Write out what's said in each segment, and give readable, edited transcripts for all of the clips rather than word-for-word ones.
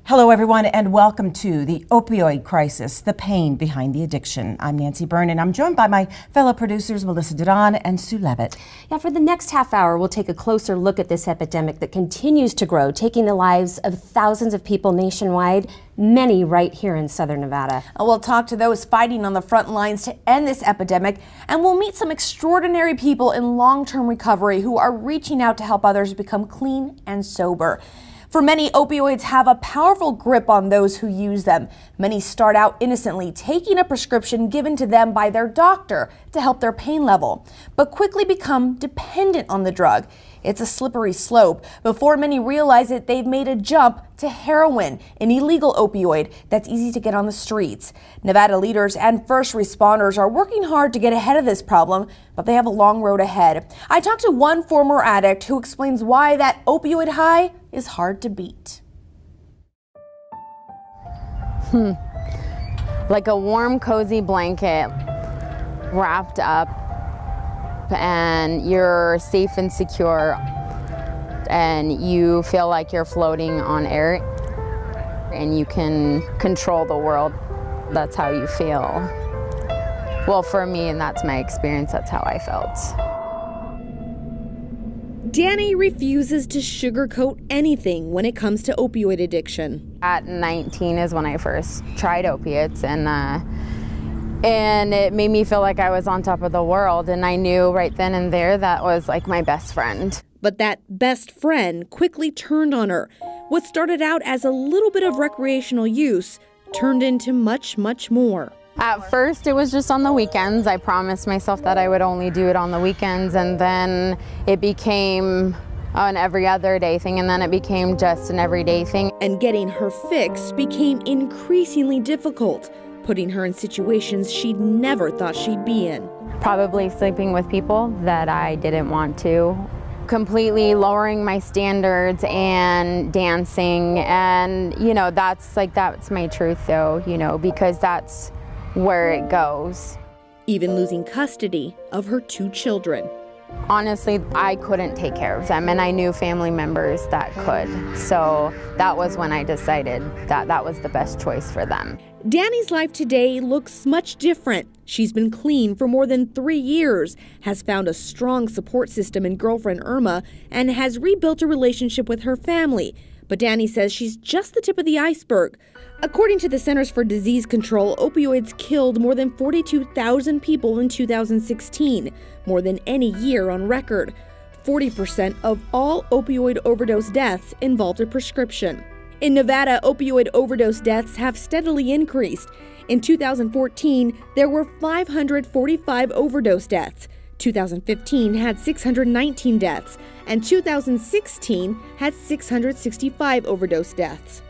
Hello, everyone, and welcome to the opioid crisis, the pain behind the addiction. I'm Nancy Byrne, and I'm joined by my fellow producers, Melissa Duran and Sue Leavitt. Yeah, for the next half hour, we'll take a closer look at this epidemic that continues to grow, taking the lives of thousands of people nationwide, many right here in Southern Nevada. We'll talk to those fighting on the front lines to end this epidemic, and we'll meet some extraordinary people in long-term recovery who are reaching out to help others become clean and sober. For many, opioids have a powerful grip on those who use them. Many start out innocently, taking a prescription given to them by their doctor to help their pain level, but quickly become dependent on the drug. It's a slippery slope. Before many realize it, they've made a jump to heroin, an illegal opioid that's easy to get on the streets. Nevada leaders and first responders are working hard to get ahead of this problem, but they have a long road ahead. I talked to one former addict who explains why that opioid high is hard to beat. Like a warm, cozy blanket wrapped up, and you're safe and secure, and you feel like you're floating on air, and you can control the world. That's how you feel. Well, for me, and that's my experience, that's how I felt. Danny refuses to sugarcoat anything when it comes to opioid addiction. At 19 is when I first tried opiates, and it made me feel like I was on top of the world, and I knew right then and there that was like my best friend. But that best friend quickly turned on her. What started out as a little bit of recreational use turned into much, much more. At first, it was just on the weekends. I promised myself that I would only do it on the weekends, and then it became an every other day thing, and then it became just an everyday thing. And getting her fix became increasingly difficult, putting her in situations she'd never thought she'd be in. Probably sleeping with people that I didn't want to, completely lowering my standards and dancing, and that's my truth though, because that's where it goes. Even losing custody of her 2 children. Honestly, I couldn't take care of them, and I knew family members that could. So that was when I decided that that was the best choice for them. Danny's life today looks much different. She's been clean for more than 3 years, has found a strong support system in girlfriend Irma, and has rebuilt a relationship with her family. But Danny says she's just the tip of the iceberg. According to the Centers for Disease Control, opioids killed more than 42,000 people in 2016, more than any year on record. 40% of all opioid overdose deaths involved a prescription. In Nevada, opioid overdose deaths have steadily increased. In 2014, there were 545 overdose deaths. 2015 had 619 deaths, and 2016 had 665 overdose deaths.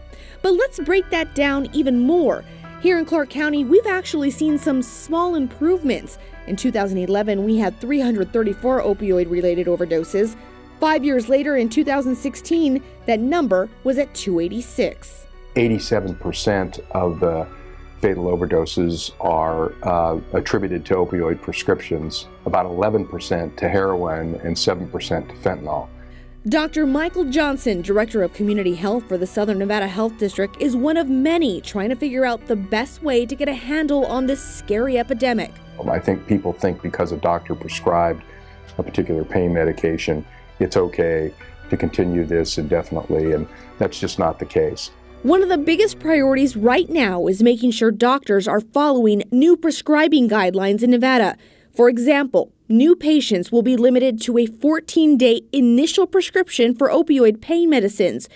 But let's break that down even more. Here in Clark County, we've actually seen some small improvements. In 2011, we had 334 opioid-related overdoses. 5 years later, in 2016, that number was at 286. 87% of the fatal overdoses are attributed to opioid prescriptions, about 11% to heroin, and 7% to fentanyl. Dr. Michael Johnson, Director of Community Health for the Southern Nevada Health District, is one of many trying to figure out the best way to get a handle on this scary epidemic. I think people think because a doctor prescribed a particular pain medication, it's okay to continue this indefinitely, and that's just not the case. One of the biggest priorities right now is making sure doctors are following new prescribing guidelines in Nevada. For example, new patients will be limited to a 14-day initial prescription for opioid pain medicines.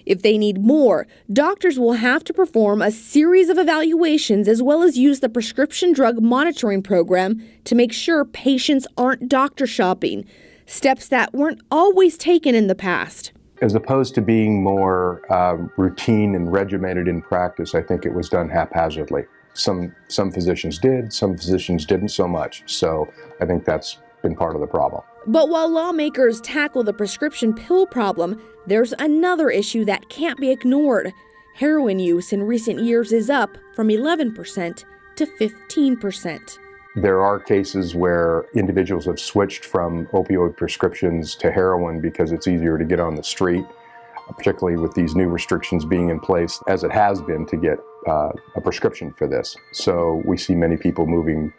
If they need more, doctors will have to perform a series of evaluations as well as use the prescription drug monitoring program to make sure patients aren't doctor shopping, steps that weren't always taken in the past. As opposed to being more routine and regimented in practice, I think it was done haphazardly. Some physicians did, some physicians didn't so much. So I think that's been part of the problem. But while lawmakers tackle the prescription pill problem, there's another issue that can't be ignored. Heroin use in recent years is up from 11% to 15%. There are cases where individuals have switched from opioid prescriptions to heroin because it's easier to get on the street, particularly with these new restrictions being in place, as it has been to get a prescription for this. So we see many people moving,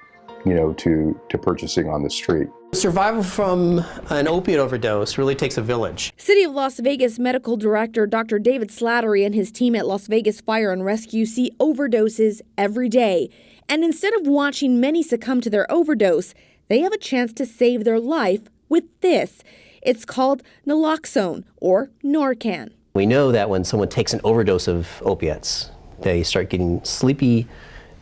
to purchasing on the street. Survival from an opiate overdose really takes a village. City of Las Vegas Medical Director Dr. David Slattery and his team at Las Vegas Fire and Rescue see overdoses every day. And instead of watching many succumb to their overdose, they have a chance to save their life with this. It's called naloxone, or Narcan. We know that when someone takes an overdose of opiates, they start getting sleepy,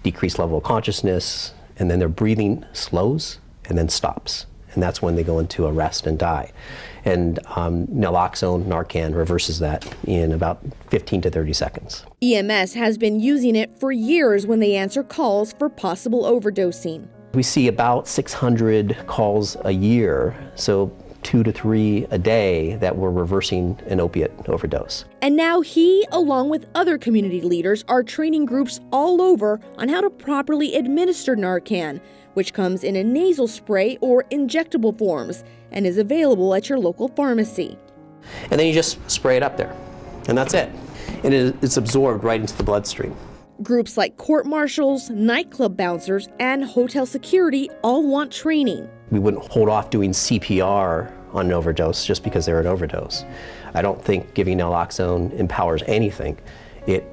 decreased level of consciousness, and then their breathing slows and then stops. And that's when they go into arrest and die. And naloxone, Narcan, reverses that in about 15 to 30 seconds. EMS has been using it for years when they answer calls for possible overdosing. We see about 600 calls a year, so 2 to 3 a day that we're reversing an opiate overdose. And now he, along with other community leaders, are training groups all over on how to properly administer Narcan, which comes in a nasal spray or injectable forms and is available at your local pharmacy. And then you just spray it up there, and that's it. And it's absorbed right into the bloodstream. Groups like court marshals, nightclub bouncers, and hotel security all want training. We wouldn't hold off doing CPR on an overdose just because they're an overdose. I don't think giving naloxone empowers anything. It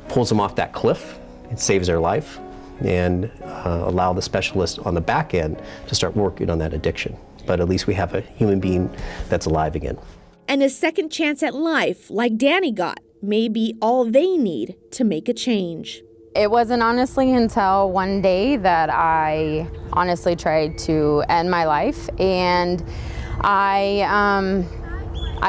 pulls them off that cliff, it saves their life, and allow the specialist on the back end to start working on that addiction. But at least we have a human being that's alive again. And a second chance at life, like Danny got, may be all they need to make a change. It wasn't honestly until one day that I honestly tried to end my life, and I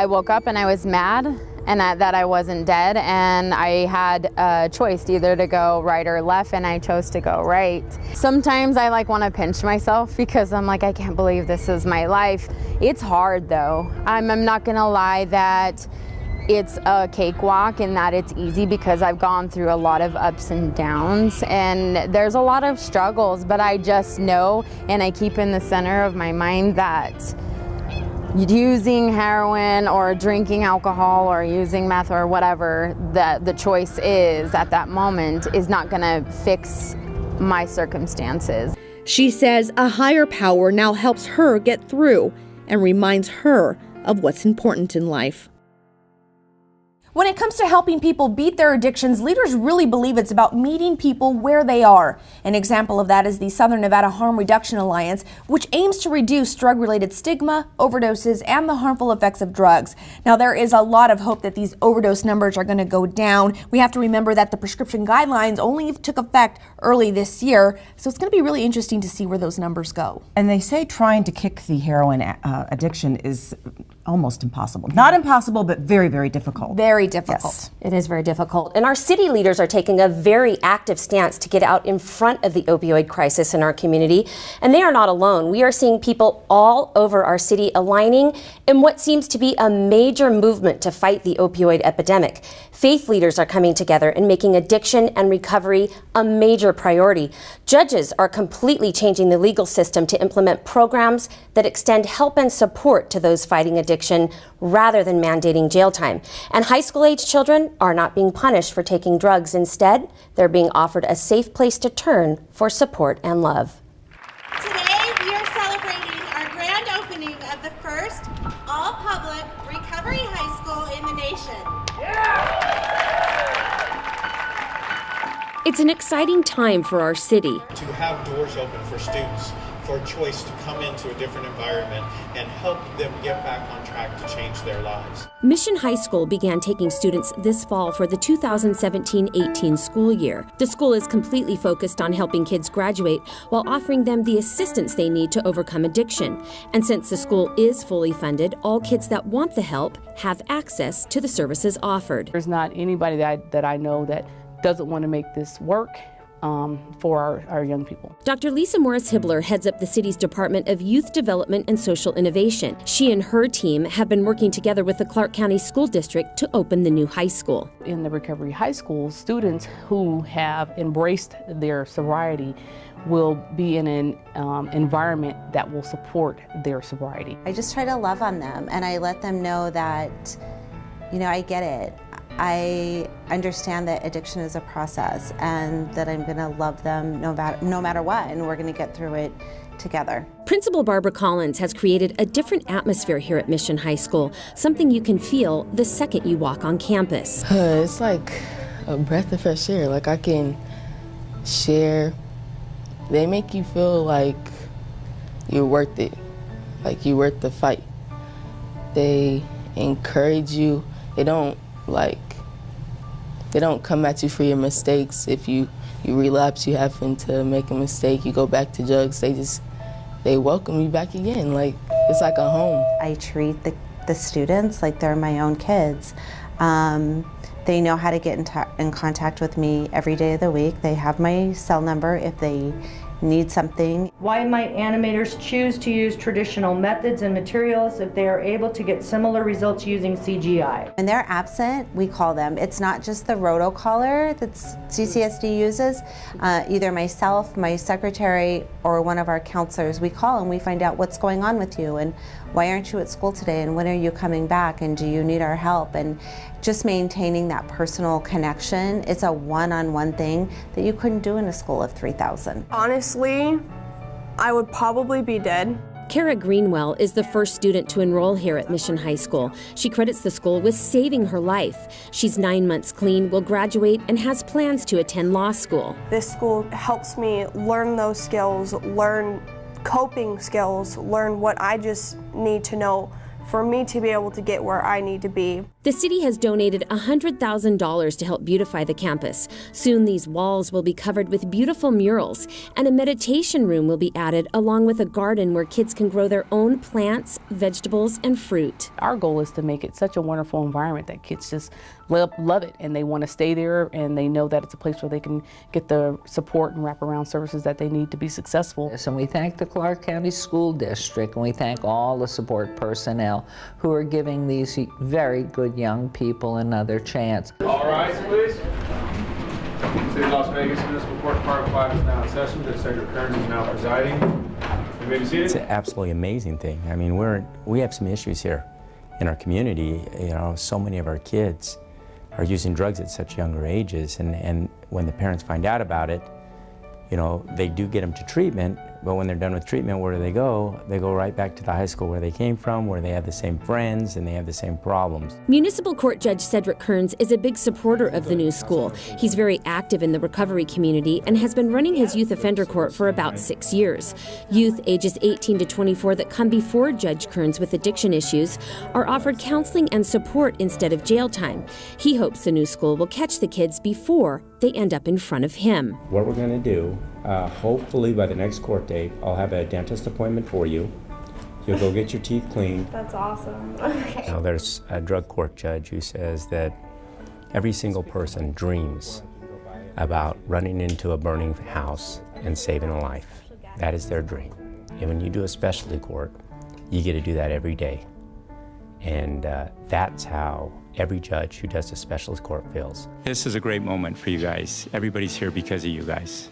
woke up and I was mad and that I wasn't dead, and I had a choice either to go right or left, and I chose to go right. Sometimes I want to pinch myself because I'm like, I can't believe this is my life. It's hard though. I'm not gonna lie that it's a cakewalk and that it's easy, because I've gone through a lot of ups and downs and there's a lot of struggles, but I just know, and I keep in the center of my mind, that using heroin or drinking alcohol or using meth or whatever the choice is at that moment is not gonna fix my circumstances. She says a higher power now helps her get through and reminds her of what's important in life. When it comes to helping people beat their addictions, leaders really believe it's about meeting people where they are. An example of that is the Southern Nevada Harm Reduction Alliance, which aims to reduce drug-related stigma, overdoses, and the harmful effects of drugs. Now, there is a lot of hope that these overdose numbers are going to go down. We have to remember that the prescription guidelines only took effect early this year, so it's going to be really interesting to see where those numbers go. And they say trying to kick the heroin addiction is almost impossible. Not impossible, but very, very difficult. Very difficult. Yes. It is very difficult. And our city leaders are taking a very active stance to get out in front of the opioid crisis in our community. And they are not alone. We are seeing people all over our city aligning in what seems to be a major movement to fight the opioid epidemic. Faith leaders are coming together and making addiction and recovery a major priority. Judges are completely changing the legal system to implement programs that extend help and support to those fighting addiction rather than mandating jail time. And high school age children are not being punished for taking drugs. Instead, they're being offered a safe place to turn for support and love. Today, we are celebrating our grand opening of the first all-public recovery high school in the nation. It's an exciting time for our city. To have doors open for students or choice to come into a different environment and help them get back on track to change their lives. Mission High School began taking students this fall for the 2017-18 school year. The school is completely focused on helping kids graduate while offering them the assistance they need to overcome addiction. And since the school is fully funded, all kids that want the help have access to the services offered. There's not anybody that I know that doesn't want to make this work for our young people. Dr. Lisa Morris-Hibbler heads up the city's Department of Youth Development and Social Innovation. She and her team have been working together with the Clark County School District to open the new high school. In the Recovery High School, students who have embraced their sobriety will be in an environment that will support their sobriety. I just try to love on them, and I let them know that, you know, I get it. I understand that addiction is a process and that I'm going to love them no matter what, and we're going to get through it together. Principal Barbara Collins has created a different atmosphere here at Mission High School, something you can feel the second you walk on campus. It's like a breath of fresh air. Like I can share. They make you feel like you're worth it, like you're worth the fight. They encourage you. They don't come at you for your mistakes. If you relapse, you happen to make a mistake, you go back to drugs, they welcome you back again. Like, it's like a home. I treat the students like they're my own kids. They know how to get in contact with me every day of the week. They have my cell number if they need something. Why might animators choose to use traditional methods and materials if they are able to get similar results using CGI? When they're absent, we call them. It's not just the rotocollar that CCSD uses. Either myself, my secretary, or one of our counselors, we call and we find out what's going on with you and why aren't you at school today and when are you coming back and do you need our help? And just maintaining that personal connection. It's a one-on-one thing that you couldn't do in a school of 3,000. Honestly, I would probably be dead. Kara Greenwell is the first student to enroll here at Mission High School. She credits the school with saving her life. She's 9 months clean, will graduate, and has plans to attend law school. This school helps me learn those skills, learn coping skills, learn what I just need to know for me to be able to get where I need to be. The city has donated $100,000 to help beautify the campus. Soon these walls will be covered with beautiful murals, and a meditation room will be added along with a garden where kids can grow their own plants, vegetables, and fruit. Our goal is to make it such a wonderful environment that kids just love it and they want to stay there and they know that it's a place where they can get the support and wraparound services that they need to be successful. And we thank the Clark County School District and we thank all the support personnel who are giving these very good young people another chance. All rise, please. City of Las Vegas Municipal Court Department 5 is now in session. Judge Cedric KERNS is now presiding. You may be seated. It's an absolutely amazing thing. I mean, we have some issues here in our community. You know, so many of our kids are using drugs at such younger ages, and when the parents find out about it, you know, they do get them to treatment, but when they're done with treatment, where do they go? They go right back to the high school where they came from, where they have the same friends and they have the same problems. Municipal Court Judge Cedric KERNS is a big supporter of the new school. He's very active in the recovery community and has been running his youth offender court for about 6 years. Youth ages 18 to 24 that come before Judge KERNS with addiction issues are offered counseling and support instead of jail time. He hopes the new school will catch the kids before they end up in front of him. What we're going to do, hopefully by the next court date, I'll have a dentist appointment for you. You'll go get your teeth cleaned. That's awesome. Okay. Now, there's a drug court judge who says that every single person dreams about running into a burning house and saving a life. That is their dream. And when you do a specialty court, you get to do that every day. And that's how every judge who does a specialty court feels. This is a great moment for you guys. Everybody's here because of you guys.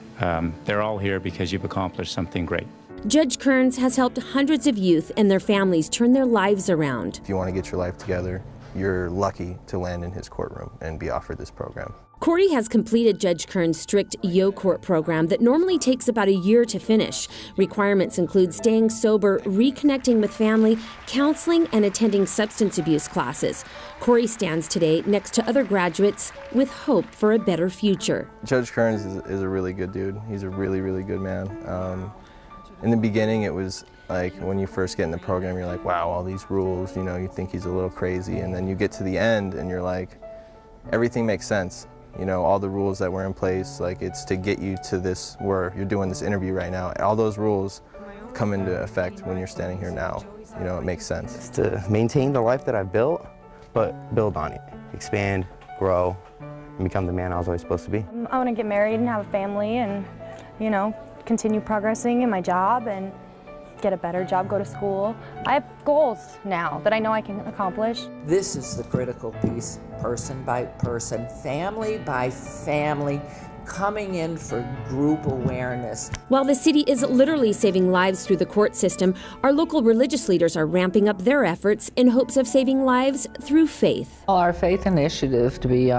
They're all here because you've accomplished something great. Judge KERNS has helped hundreds of youth and their families turn their lives around. If you want to get your life together, you're lucky to land in his courtroom and be offered this program. CODY has completed Judge KERNS' strict Yo Court program that normally takes about a year to finish. Requirements include staying sober, reconnecting with family, counseling, and attending substance abuse classes. CODY stands today next to other graduates with hope for a better future. Judge KERNS is a really good dude. He's a really, really good man. In the beginning, it was like when you first get in the program, you're like, wow, all these rules, you know, you think he's a little crazy. And then you get to the end and you're like, everything makes sense. You know, all the rules that were in place, like it's to get you to this, where you're doing this interview right now. All those rules come into effect when you're standing here now. You know, it makes sense. It's to maintain the life that I've built, but build on it. Expand, grow, and become the man I was always supposed to be. I want to get married and have a family and, you know, continue progressing in my job and get a better job, go to school. I have goals now that I know I can accomplish. This is the critical piece, person by person, family by family, coming in for group awareness. While the city is literally saving lives through the court system, our local religious leaders are ramping up their efforts in hopes of saving lives through faith. Our faith initiative, to be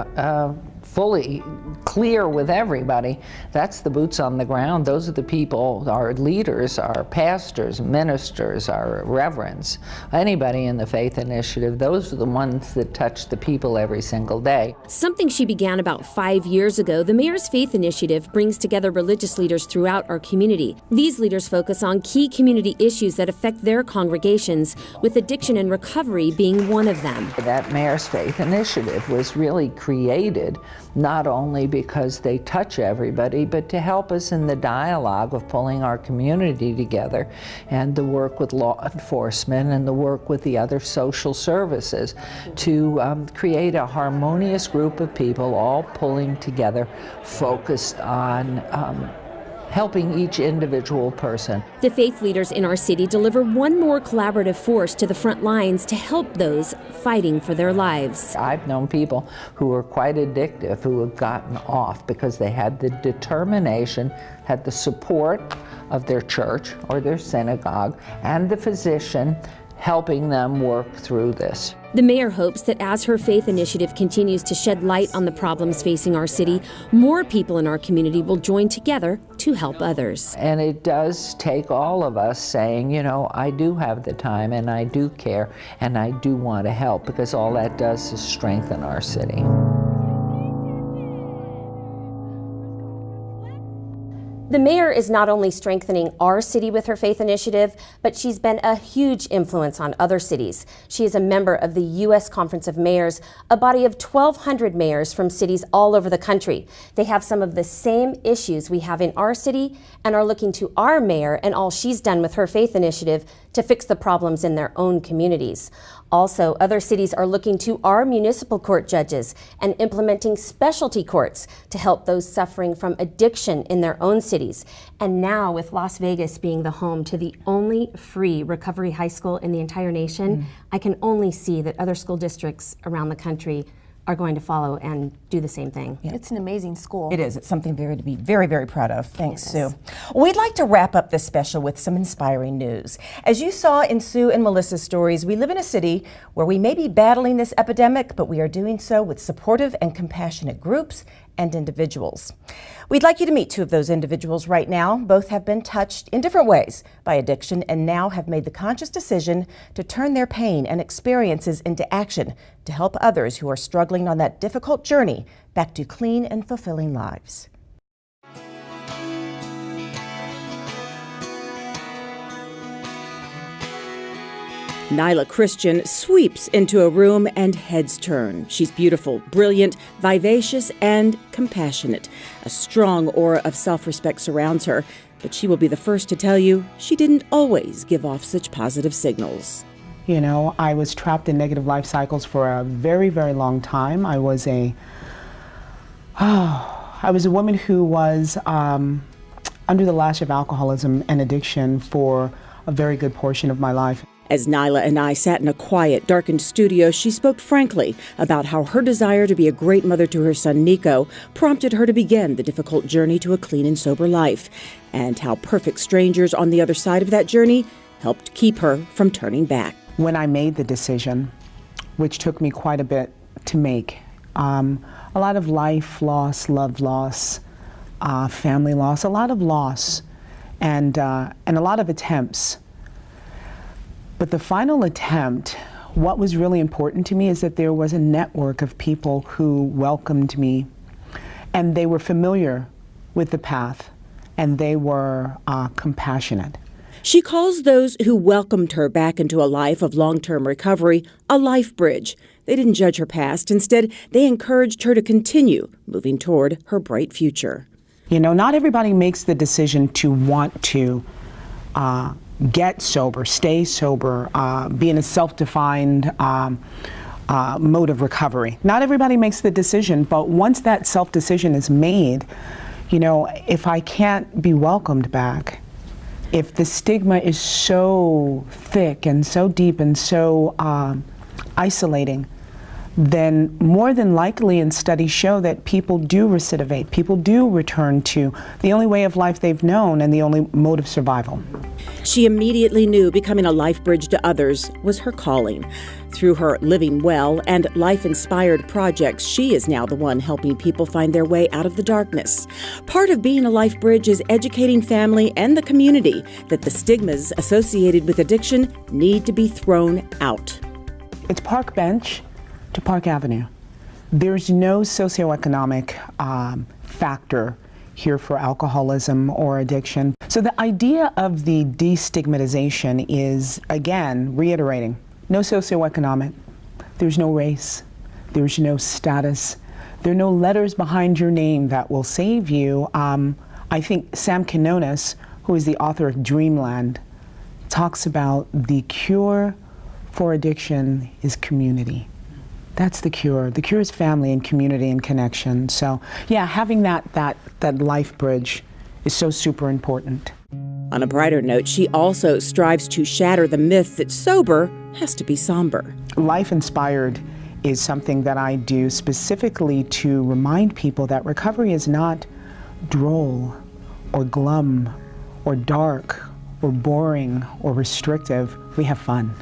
fully clear with everybody, that's the boots on the ground. Those are the people, our leaders, our pastors, ministers, our reverends, anybody in the faith initiative, those are the ones that touch the people every single day. Something she began about 5 years ago, the Mayor's Faith Initiative brings together religious leaders throughout our community. These leaders focus on key community issues that affect their congregations, with addiction and recovery being one of them. That Mayor's Faith Initiative was really created not only because they touch everybody, but to help us in the dialogue of pulling our community together and the work with law enforcement and the work with the other social services to create a harmonious group of people all pulling together, focused on helping each individual person. The faith leaders in our city deliver one more collaborative force to the front lines to help those fighting for their lives. I've known people who were quite addictive who have gotten off because they had the determination, had the support of their church or their synagogue and the physician helping them work through this. The mayor hopes that as her faith initiative continues to shed light on the problems facing our city, more people in our community will join together to help others. And it does take all of us saying, you know, I do have the time and I do care and I do want to help, because all that does is strengthen our city. The mayor is not only strengthening our city with her faith initiative, but she's been a huge influence on other cities. She is a member of the U.S. Conference of Mayors, a body of 1,200 mayors from cities all over the country. They have some of the same issues we have in our city and are looking to our mayor and all she's done with her faith initiative to fix the problems in their own communities. Also, other cities are looking to our municipal court judges and implementing specialty courts to help those suffering from addiction in their own cities. And now, with Las Vegas being the home to the only free recovery high school in the entire nation, I can only see that other school districts around the country are going to follow and do the same thing. Yeah. It's an amazing school. It is. It's something to be very, very proud of. Thanks, Sue. We'd like to wrap up this special with some inspiring news. As you saw in Sue and Melissa's stories, we live in a city where we may be battling this epidemic, but we are doing so with supportive and compassionate groups and individuals. We'd like you to meet two of those individuals right now. Both have been touched in different ways by addiction and now have made the conscious decision to turn their pain and experiences into action to help others who are struggling on that difficult journey back to clean and fulfilling lives. NYLA Christian sweeps into a room and heads turn. She's beautiful, brilliant, vivacious, and compassionate. A strong aura of self-respect surrounds her, but she will be the first to tell you she didn't always give off such positive signals. You know, I was trapped in negative life cycles for a very, very long time. I was a woman who was under the lash of alcoholism and addiction for a very good portion of my life. As NYLA and I sat in a quiet, darkened studio, she spoke frankly about how her desire to be a great mother to her son Nico prompted her to begin the difficult journey to a clean and sober life, and how perfect strangers on the other side of that journey helped keep her from turning back. When I made the decision, which took me quite a bit to make, a lot of life loss, love loss, family loss, a lot of loss, and a lot of attempts. But the final attempt, what was really important to me is that there was a network of people who welcomed me, and they were familiar with the path, and they were compassionate. She calls those who welcomed her back into a life of long-term recovery a life bridge. They didn't judge her past. Instead, they encouraged her to continue moving toward her bright future. You know, not everybody makes the decision to want to get sober, stay sober, be in a self-defined mode of recovery. Not everybody makes the decision, but once that self-decision is made, you know, if I can't be welcomed back, if the stigma is so thick and so deep and so isolating, then more than likely, and studies show that people do recidivate. People do return to the only way of life they've known and the only mode of survival. She immediately knew becoming a life bridge to others was her calling. Through her Living Well and life-inspired projects, she is now the one helping people find their way out of the darkness. Part of being a life bridge is educating family and the community that the stigmas associated with addiction need to be thrown out. It's park bench to Park Avenue. There's no socioeconomic factor here for alcoholism or addiction. So the idea of the destigmatization is, again, reiterating, no socioeconomic, there's no race, there's no status, there are no letters behind your name that will save you. I think Sam Quinones, who is the author of Dreamland, talks about the cure for addiction is community. That's the cure. The cure is family and community and connection. So yeah, having that life bridge is so super important. On a brighter note, she also strives to shatter the myth that sober has to be somber. Life Inspired is something that I do specifically to remind people that recovery is not droll or glum or dark or boring or restrictive. We have fun.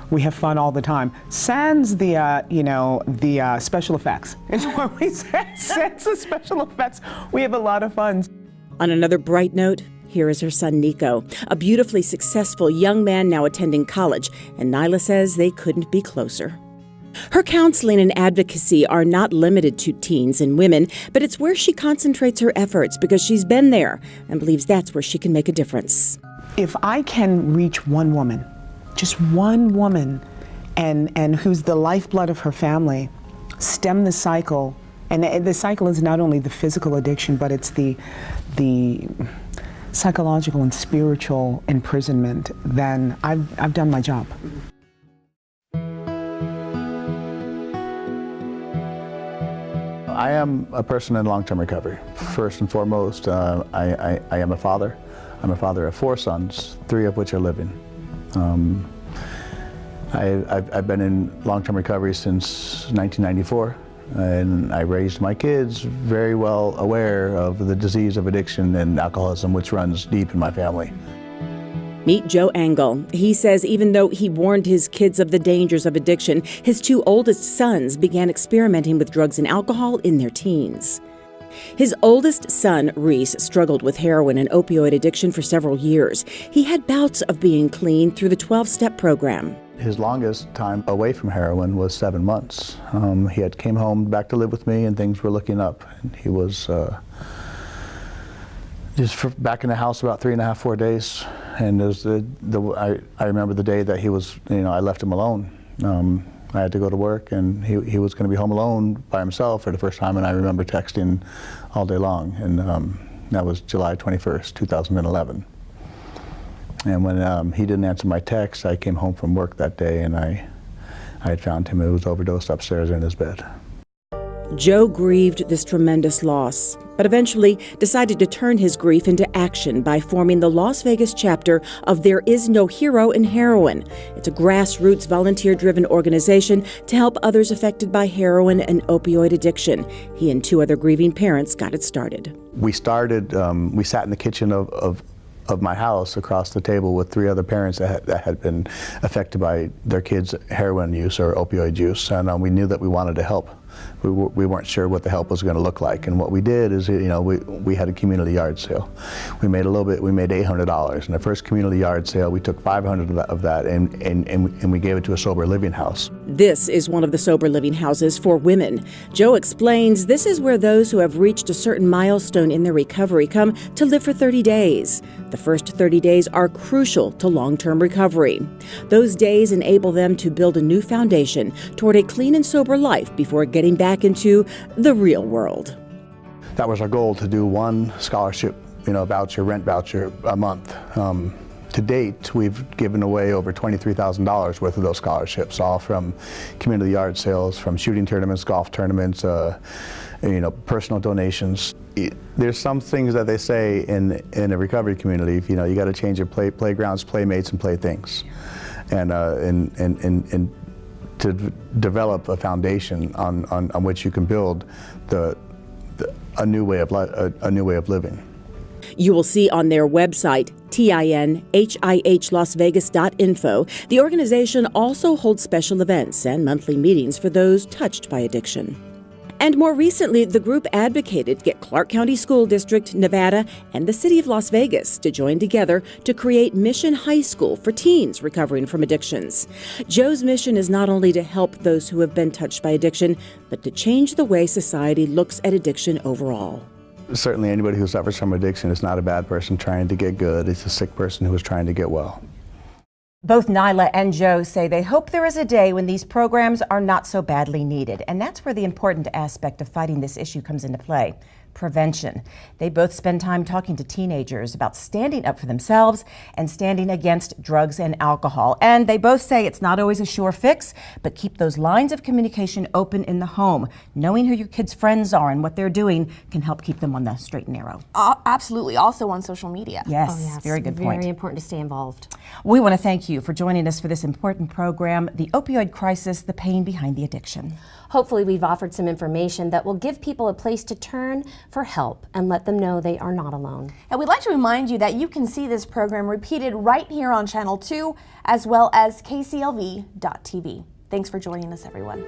We have fun all the time. Sans the special effects. It's what we say. Sans the special effects. We have a lot of fun. On another bright note, here is her son Nico, a beautifully successful young man now attending college, and NYLA says they couldn't be closer. Her counseling and advocacy are not limited to teens and women, but it's where she concentrates her efforts because she's been there and believes that's where she can make a difference. If I can reach one woman, just one woman, and who's the lifeblood of her family, stem the cycle, and the cycle is not only the physical addiction, but it's the psychological and spiritual imprisonment, then I've done my job. I am a person in long-term recovery. First and foremost, I am a father. I'm a father of 4 sons, 3 of which are living. I've been in long-term recovery since 1994, and I raised my kids very well aware of the disease of addiction and alcoholism, which runs deep in my family. Meet Joe Engel. He says even though he warned his kids of the dangers of addiction, his 2 oldest sons began experimenting with drugs and alcohol in their teens. His oldest son, Reese, struggled with heroin and opioid addiction for several years. He had bouts of being clean through the 12-step program. His longest time away from heroin was 7 months. He had came home back to live with me, and things were looking up. And he was back in the house about 3.5, 4 days. And it was I remember the day that he was, I left him alone. I had to go to work, and he was going to be home alone by himself for the first time, and I remember texting all day long, and that was July 21st, 2011. And when he didn't answer my text, I came home from work that day, and I had found him. He was overdosed upstairs in his bed. Joe grieved this tremendous loss, but eventually decided to turn his grief into action by forming the Las Vegas chapter of There Is No Hero in Heroin. It's a grassroots volunteer-driven organization to help others affected by heroin and opioid addiction. He and 2 other grieving parents got it started. We started, we sat in the kitchen of my house across the table with 3 other parents that had been affected by their kids' heroin use or opioid use, and we knew that we wanted to help. we weren't sure what the help was going to look like. And what we did is, we had a community yard sale. We made $800. In the first community yard sale, we took $500 of that and we gave it to a sober living house. This is one of the sober living houses for women. Joe explains this is where those who have reached a certain milestone in their recovery come to live for 30 days. The first 30 days are crucial to long-term recovery. Those days enable them to build a new foundation toward a clean and sober life before getting back into the real world. That was our goal, to do one scholarship, voucher, rent voucher a month. To date, we've given away over $23,000 worth of those scholarships, all from community yard sales, from shooting tournaments, golf tournaments, personal donations. There's some things that they say in a recovery community. You got to change your playgrounds, playmates, and playthings, and to develop a foundation on which you can build a new way of living. You will see on their website, TINHIHLASVEGAS.INFO, the organization also holds special events and monthly meetings for those touched by addiction. And more recently, the group advocated to get Clark County School District, Nevada, and the City of Las Vegas to join together to create Mission High School for teens recovering from addictions. Joe's mission is not only to help those who have been touched by addiction, but to change the way society looks at addiction overall. Certainly anybody who suffers from addiction is not a bad person trying to get good. It's a sick person who is trying to get well. Both NYLA and Joe say they hope there is a day when these programs are not so badly needed. And that's where the important aspect of fighting this issue comes into play. Prevention. They both spend time talking to teenagers about standing up for themselves and standing against drugs and alcohol. And they both say it's not always a sure fix, but keep those lines of communication open in the home. Knowing who your kids' friends are and what they're doing can help keep them on the straight and narrow. Absolutely. Also on social media. Yes, very good point. Very important to stay involved. We want to thank you for joining us for this important program, The Opioid Crisis, the Pain Behind the Addiction. Hopefully we've offered some information that will give people a place to turn for help and let them know they are not alone. And we'd like to remind you that you can see this program repeated right here on Channel 2 as well as KCLV.TV. Thanks for joining us, everyone.